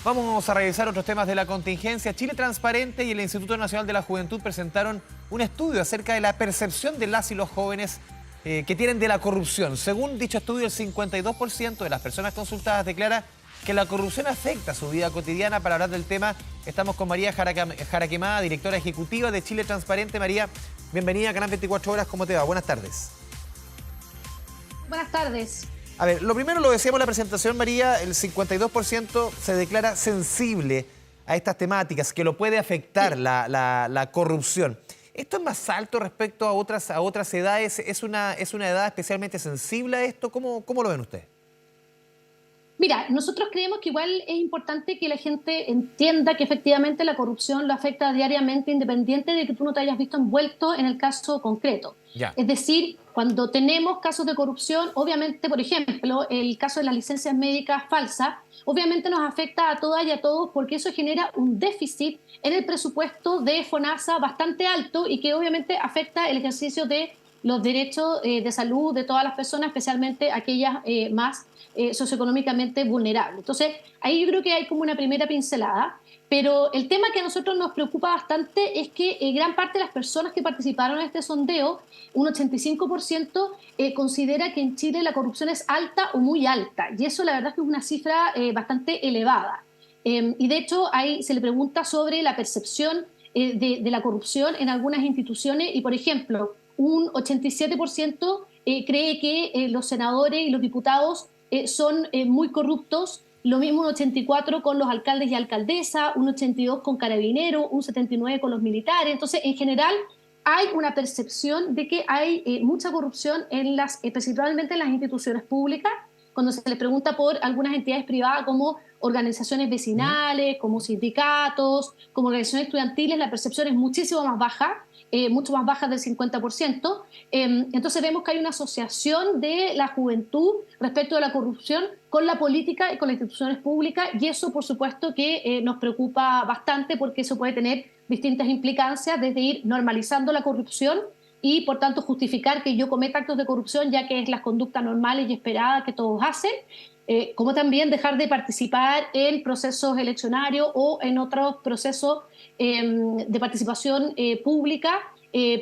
Vamos a revisar otros temas de la contingencia. Chile Transparente y el Instituto Nacional de la Juventud presentaron un estudio acerca de la percepción de las y los jóvenes que tienen de la corrupción. Según dicho estudio, el 52% de las personas consultadas declara que la corrupción afecta su vida cotidiana. Para hablar del tema, estamos con María Jaraquemada, directora ejecutiva de Chile Transparente. María, bienvenida a Canal 24 Horas. ¿Cómo te va? Buenas tardes. Buenas tardes. A ver, lo primero lo decíamos en la presentación, María, el 52% se declara sensible a estas temáticas, que lo puede afectar la corrupción. ¿Esto es más alto respecto a otras edades? ¿Es una edad especialmente sensible a esto? ¿Cómo lo ven ustedes? Mira, nosotros creemos que igual es importante que la gente entienda que efectivamente la corrupción lo afecta diariamente, independiente de que tú no te hayas visto envuelto en el caso concreto. Ya. Es decir, cuando tenemos casos de corrupción, obviamente, por ejemplo, el caso de las licencias médicas falsas, obviamente nos afecta a todas y a todos porque eso genera un déficit en el presupuesto de FONASA bastante alto y que obviamente afecta el ejercicio de los derechos de salud de todas las personas, especialmente aquellas más socioeconómicamente vulnerables. Entonces, ahí yo creo que hay como una primera pincelada, pero el tema que a nosotros nos preocupa bastante es que gran parte de las personas que participaron en este sondeo, un 85%, considera que en Chile la corrupción es alta o muy alta, y eso la verdad es que es una cifra bastante elevada. Y de hecho, ahí se le pregunta sobre la percepción de la corrupción en algunas instituciones, y por ejemplo, un 87% cree que los senadores y los diputados son muy corruptos, lo mismo un 84% con los alcaldes y alcaldesas, un 82% con carabineros, un 79% con los militares. Entonces, en general, hay una percepción de que hay mucha corrupción principalmente en las instituciones públicas. Cuando se les pregunta por algunas entidades privadas como organizaciones vecinales, como sindicatos, como organizaciones estudiantiles, la percepción es muchísimo más baja, mucho más baja del 50%. Entonces vemos que hay una asociación de la juventud respecto de la corrupción con la política y con las instituciones públicas, y eso por supuesto que nos preocupa bastante porque eso puede tener distintas implicancias, desde ir normalizando la corrupción y por tanto justificar que yo cometa actos de corrupción, ya que es la conducta normal y esperada que todos hacen, como también dejar de participar en procesos eleccionarios o en otros procesos de participación pública,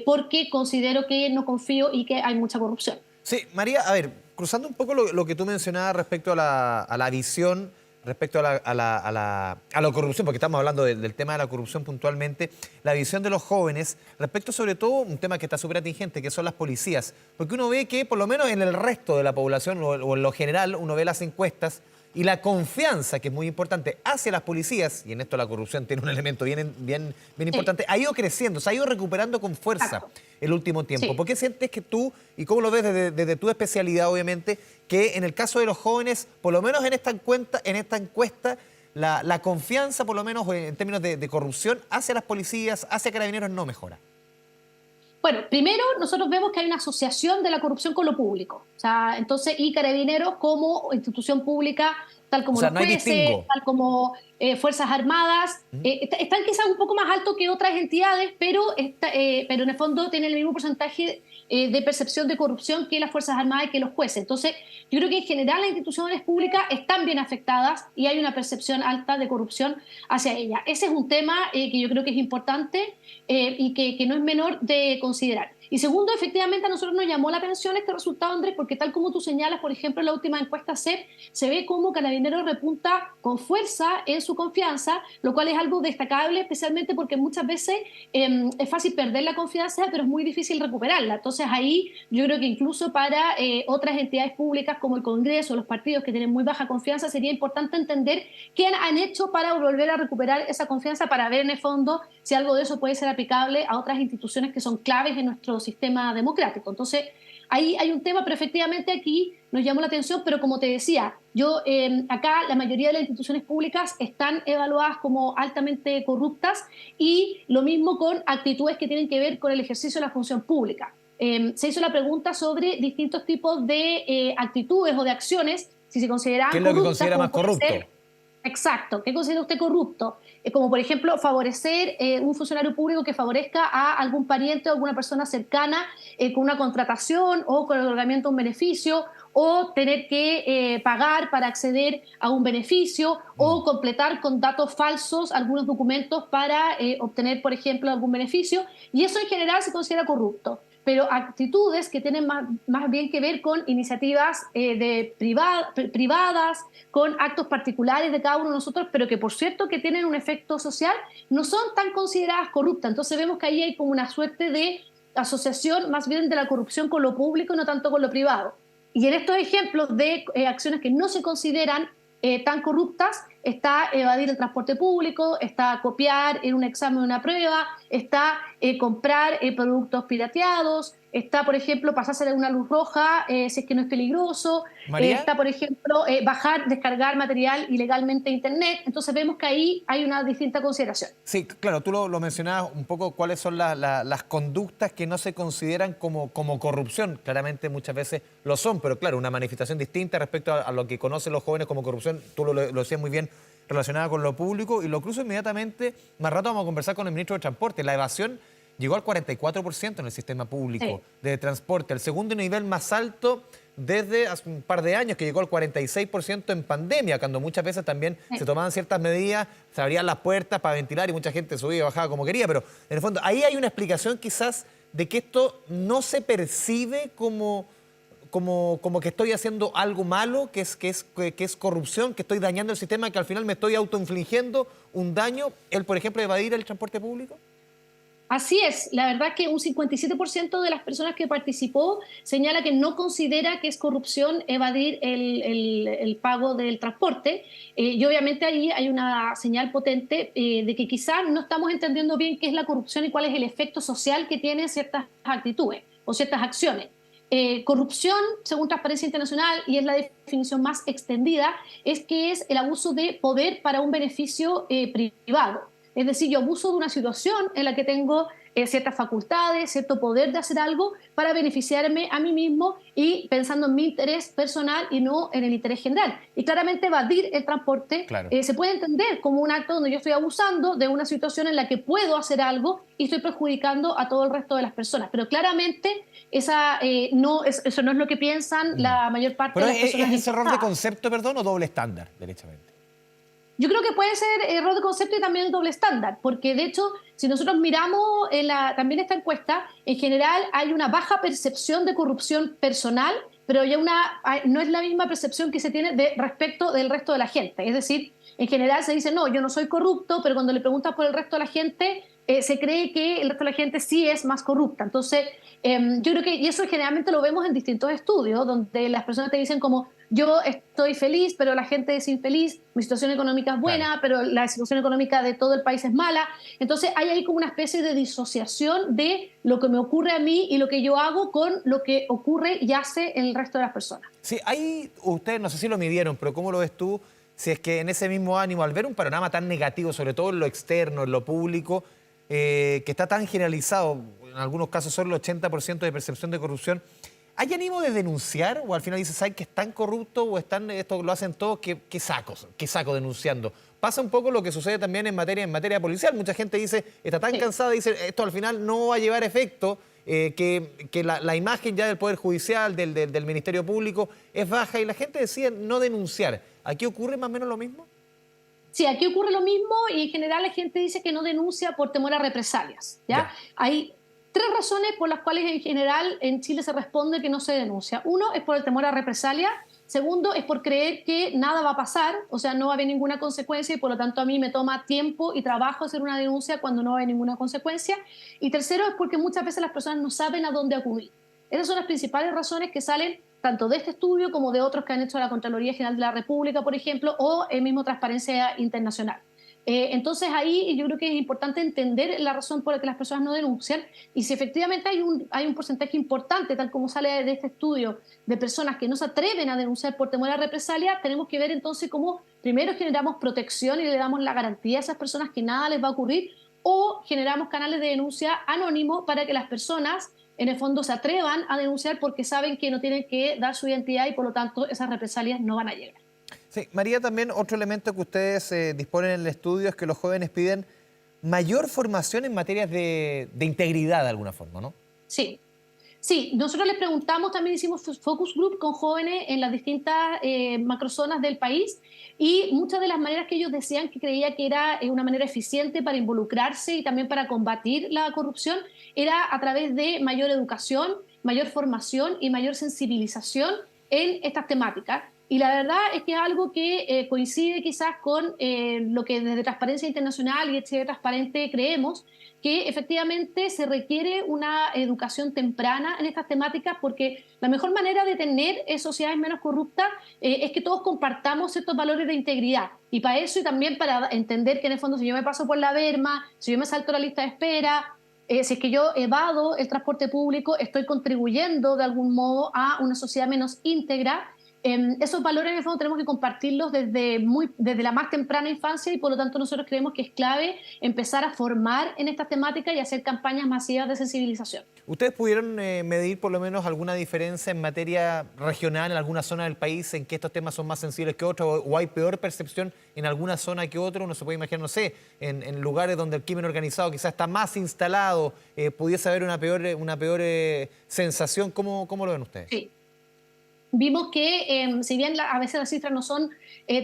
porque considero que no confío y que hay mucha corrupción. Sí, María, a ver, cruzando un poco lo que tú mencionabas respecto a la visión, respecto a la corrupción, porque estamos hablando del tema de la corrupción puntualmente, la visión de los jóvenes, respecto sobre todo un tema que está súper atingente, que son las policías, porque uno ve que por lo menos en el resto de la población o en lo general, uno ve las encuestas y la confianza, que es muy importante, hacia las policías, y en esto la corrupción tiene un elemento bien importante, ha ido creciendo, se ha ido recuperando con fuerza el último tiempo. Sí. ¿Por qué sientes que tú, y cómo lo ves desde tu especialidad obviamente, que en el caso de los jóvenes, por lo menos en esta encuesta, la confianza, por lo menos en términos de corrupción, hacia las policías, hacia carabineros, no mejora? Bueno, primero nosotros vemos que hay una asociación de la corrupción con lo público. O sea, entonces, y Carabineros como institución pública, tal como los No hay jueces, distingo. tal como Fuerzas Armadas, están quizás un poco más altos que otras entidades, pero en el fondo tienen el mismo porcentaje de percepción de corrupción que las Fuerzas Armadas y que los jueces. Entonces, yo creo que en general las instituciones públicas están bien afectadas y hay una percepción alta de corrupción hacia ellas. Ese es un tema que yo creo que es importante y que no es menor de considerar. Y segundo, efectivamente a nosotros nos llamó la atención este resultado, Andrés, porque tal como tú señalas, por ejemplo, en la última encuesta CEP, se ve cómo Carabineros repunta con fuerza en su confianza, lo cual es algo destacable, especialmente porque muchas veces es fácil perder la confianza, pero es muy difícil recuperarla. Entonces ahí yo creo que incluso para otras entidades públicas como el Congreso, los partidos que tienen muy baja confianza, sería importante entender qué han hecho para volver a recuperar esa confianza, para ver en el fondo si algo de eso puede ser aplicable a otras instituciones que son claves en nuestro sistema democrático. Entonces, ahí hay un tema, pero efectivamente aquí nos llamó la atención, pero como te decía, acá la mayoría de las instituciones públicas están evaluadas como altamente corruptas, y lo mismo con actitudes que tienen que ver con el ejercicio de la función pública. Se hizo la pregunta sobre distintos tipos de actitudes o de acciones, si se consideraban ¿Qué es lo que corruptas, considera más como puede corrupto? ser. Exacto. ¿Qué considera usted corrupto? Como por ejemplo favorecer un funcionario público que favorezca a algún pariente o alguna persona cercana con una contratación o con el otorgamiento de un beneficio, o tener que pagar para acceder a un beneficio, Mm. o completar con datos falsos algunos documentos para obtener, por ejemplo, algún beneficio. Y eso en general se considera corrupto. Pero actitudes que tienen más bien que ver con iniciativas privadas, con actos particulares de cada uno de nosotros, pero que por cierto que tienen un efecto social, no son tan consideradas corruptas. Entonces vemos que ahí hay como una suerte de asociación más bien de la corrupción con lo público y no tanto con lo privado. Y en estos ejemplos de acciones que no se consideran tan corruptas, está evadir el transporte público, está copiar en un examen o una prueba, está comprar productos pirateados, está, por ejemplo, pasarse de una luz roja si es que no es peligroso, María. está, por ejemplo, bajar, descargar material ilegalmente de Internet. Entonces vemos que ahí hay una distinta consideración. Sí, claro, tú lo mencionabas un poco cuáles son las conductas que no se consideran como corrupción. Claramente muchas veces lo son, pero claro, una manifestación distinta respecto a lo que conocen los jóvenes como corrupción. Tú lo decías muy bien, relacionada con lo público, y lo cruzo inmediatamente. Más rato vamos a conversar con el ministro de Transporte. La evasión llegó al 44% en el sistema público Sí. de transporte, el segundo nivel más alto desde hace un par de años, que llegó al 46% en pandemia, cuando muchas veces también se tomaban ciertas medidas, se abrían las puertas para ventilar y mucha gente subía y bajaba como quería, pero en el fondo ahí hay una explicación quizás de que esto no se percibe como que estoy haciendo algo malo, que es corrupción, que estoy dañando el sistema, que al final me estoy autoinfligiendo un daño, el, por ejemplo, evadir el transporte público. Así es, la verdad que un 57% de las personas que participó señala que no considera que es corrupción evadir el pago del transporte. Y obviamente ahí hay una señal potente de que quizás no estamos entendiendo bien qué es la corrupción y cuál es el efecto social que tienen ciertas actitudes o ciertas acciones. Corrupción, según Transparencia Internacional, y es la definición más extendida, es que es el abuso de poder para un beneficio privado. Es decir, yo abuso de una situación en la que tengo ciertas facultades, cierto poder de hacer algo para beneficiarme a mí mismo y pensando en mi interés personal y no en el interés general. Y claramente evadir el transporte Claro. se puede entender como un acto donde yo estoy abusando de una situación en la que puedo hacer algo y estoy perjudicando a todo el resto de las personas. Pero claramente eso no es lo que piensan la mayor parte Pero de las personas ¿es ese error de encuestadas. concepto, perdón, o doble estándar, derechamente? Yo creo que puede ser error de concepto y también el doble estándar, porque de hecho, si nosotros miramos también esta encuesta, en general hay una baja percepción de corrupción personal, pero no es la misma percepción que se tiene respecto del resto de la gente. Es decir, en general se dice, no, yo no soy corrupto, pero cuando le preguntas por el resto de la gente, se cree que el resto de la gente sí es más corrupta. Entonces, yo creo que, y eso generalmente lo vemos en distintos estudios, donde las personas te dicen como, yo estoy feliz, pero la gente es infeliz, mi situación económica es Claro. buena, pero la situación económica de todo el país es mala. Entonces hay ahí como una especie de disociación de lo que me ocurre a mí y lo que yo hago con lo que ocurre y hace el resto de las personas. Sí, ahí ustedes, no sé si lo midieron, pero ¿cómo lo ves tú? Si es que en ese mismo ánimo, al ver un panorama tan negativo, sobre todo en lo externo, en lo público, que está tan generalizado, en algunos casos solo el 80% de percepción de corrupción, ¿hay ánimo de denunciar? ¿O al final dices, ay, que es tan corrupto o esto lo hacen todos, qué saco denunciando? Pasa un poco lo que sucede también en materia policial. Mucha gente dice, está tan Sí. cansada, dice, esto al final no va a llevar efecto, que la imagen ya del Poder Judicial, del Ministerio Público, es baja y la gente decide no denunciar. ¿Aquí ocurre más o menos lo mismo? Sí, aquí ocurre lo mismo y en general la gente dice que no denuncia por temor a represalias, ¿ya? Ya. Hay tres razones por las cuales en general en Chile se responde que no se denuncia. Uno es por el temor a represalia, segundo es por creer que nada va a pasar, o sea, no va a haber ninguna consecuencia y por lo tanto a mí me toma tiempo y trabajo hacer una denuncia cuando no va a haber ninguna consecuencia. Y tercero es porque muchas veces las personas no saben a dónde acudir. Esas son las principales razones que salen tanto de este estudio como de otros que han hecho la Contraloría General de la República, por ejemplo, o el mismo Transparencia Internacional. Entonces ahí yo creo que es importante entender la razón por la que las personas no denuncian y si efectivamente hay un porcentaje importante, tal como sale de este estudio, de personas que no se atreven a denunciar por temor a represalia, tenemos que ver entonces cómo primero generamos protección y le damos la garantía a esas personas que nada les va a ocurrir o generamos canales de denuncia anónimo para que las personas en el fondo se atrevan a denunciar porque saben que no tienen que dar su identidad y por lo tanto esas represalias no van a llegar. Sí, María, también otro elemento que ustedes disponen en el estudio es que los jóvenes piden mayor formación en materias de integridad de alguna forma, ¿no? Sí. Sí, nosotros les preguntamos, también hicimos focus group con jóvenes en las distintas macrozonas del país y muchas de las maneras que ellos decían que creía que era una manera eficiente para involucrarse y también para combatir la corrupción era a través de mayor educación, mayor formación y mayor sensibilización en estas temáticas. Y la verdad es que es algo que coincide quizás con lo que desde Transparencia Internacional y Chile Transparente creemos, que efectivamente se requiere una educación temprana en estas temáticas porque la mejor manera de tener sociedades menos corruptas es que todos compartamos estos valores de integridad. Y para eso y también para entender que en el fondo si yo me paso por la berma, si yo me salto la lista de espera, si es que yo evado el transporte público, estoy contribuyendo de algún modo a una sociedad menos íntegra. Esos valores en el fondo tenemos que compartirlos desde la más temprana infancia y por lo tanto nosotros creemos que es clave empezar a formar en estas temáticas y hacer campañas masivas de sensibilización. ¿Ustedes pudieron medir por lo menos alguna diferencia en materia regional en alguna zona del país en que estos temas son más sensibles que otros o hay peor percepción en alguna zona que otra? Uno se puede imaginar, no sé, en lugares donde el crimen organizado quizás está más instalado, pudiese haber una peor sensación. ¿Cómo lo ven ustedes? Sí. Vimos que, si bien a veces las cifras no son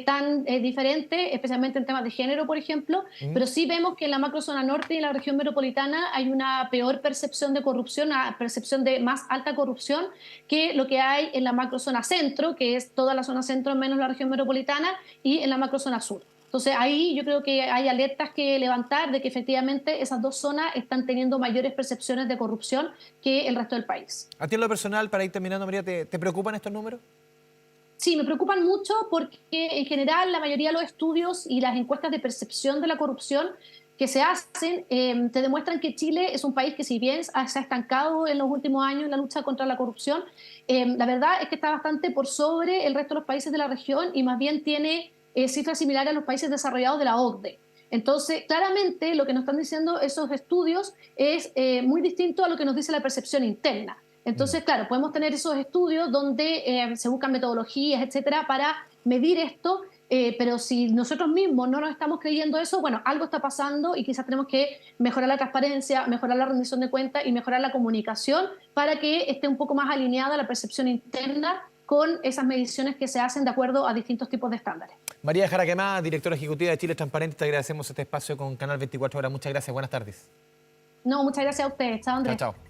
tan diferentes, especialmente en temas de género, por ejemplo, pero sí vemos que en la macrozona norte y en la región metropolitana hay una peor percepción de corrupción, una percepción de más alta corrupción que lo que hay en la macrozona centro, que es toda la zona centro menos la región metropolitana, y en la macrozona sur. Entonces ahí yo creo que hay alertas que levantar de que efectivamente esas dos zonas están teniendo mayores percepciones de corrupción que el resto del país. A ti en lo personal, para ir terminando, María, ¿te preocupan estos números? Sí, me preocupan mucho porque en general la mayoría de los estudios y las encuestas de percepción de la corrupción que se hacen te demuestran que Chile es un país que si bien se ha estancado en los últimos años en la lucha contra la corrupción, la verdad es que está bastante por sobre el resto de los países de la región y más bien tiene cifras similares a los países desarrollados de la OCDE. Entonces, claramente lo que nos están diciendo esos estudios es muy distinto a lo que nos dice la percepción interna. Entonces, claro, podemos tener esos estudios donde se buscan metodologías, etcétera, para medir esto, pero si nosotros mismos no nos estamos creyendo eso, bueno, algo está pasando y quizás tenemos que mejorar la transparencia, mejorar la rendición de cuentas y mejorar la comunicación para que esté un poco más alineada la percepción interna con esas mediciones que se hacen de acuerdo a distintos tipos de estándares. María Jara Quemada, directora ejecutiva de Chile Transparente, te agradecemos este espacio con Canal 24 Horas. Muchas gracias, buenas tardes. No, muchas gracias a ustedes. Chao, Chao, Andrés. chao.